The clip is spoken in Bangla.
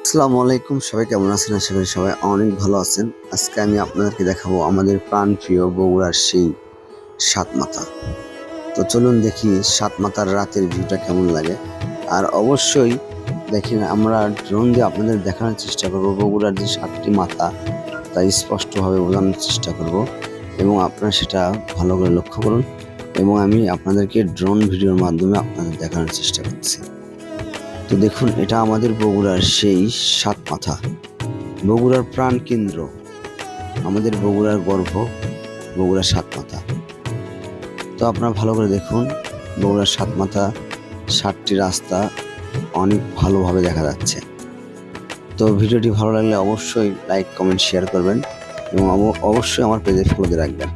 আসসালামু আলাইকুম, সবাই কেমন আছেন? আশা করি সবাই অনেক ভালো আছেন। আজকে আমি আপনাদেরকে দেখাবো আমাদের প্রাণপ্রিয় বগুড়ার সেই সাতমাথা। তো চলুন দেখি সাতমাথার রাতের ভিউটা কেমন লাগে। আর অবশ্যই দেখেন, আমরা ড্রোন দিয়ে আপনাদের দেখানোর চেষ্টা করব বগুড়ার যে 7টি মাথা তা স্পষ্টভাবে বোঝানোর চেষ্টা করব, এবং আপনারা সেটা ভালো করে লক্ষ্য করুন। এবং আমি আপনাদেরকে ড্রোন ভিডিওর মাধ্যমে আপনাদের দেখানোর চেষ্টা করছি। তো দেখুন, এটা আমাদের বগুড়ার সেই সাতমাথা, বগুড়ার প্রাণ কেন্দ্র, আমাদের বগুড়ার গর্ব, বগুড়ার সাতমাথা। তো আপনারা ভালো করে দেখুন, বগুড়ার সাতমাথা 7টি রাস্তা অনেক ভালোভাবে দেখা যাচ্ছে। তো ভিডিওটি ভালো লাগলে অবশ্যই লাইক, কমেন্ট, শেয়ার করবেন এবং অবশ্যই আমার পেজে ফলো দিয়ে রাখবেন।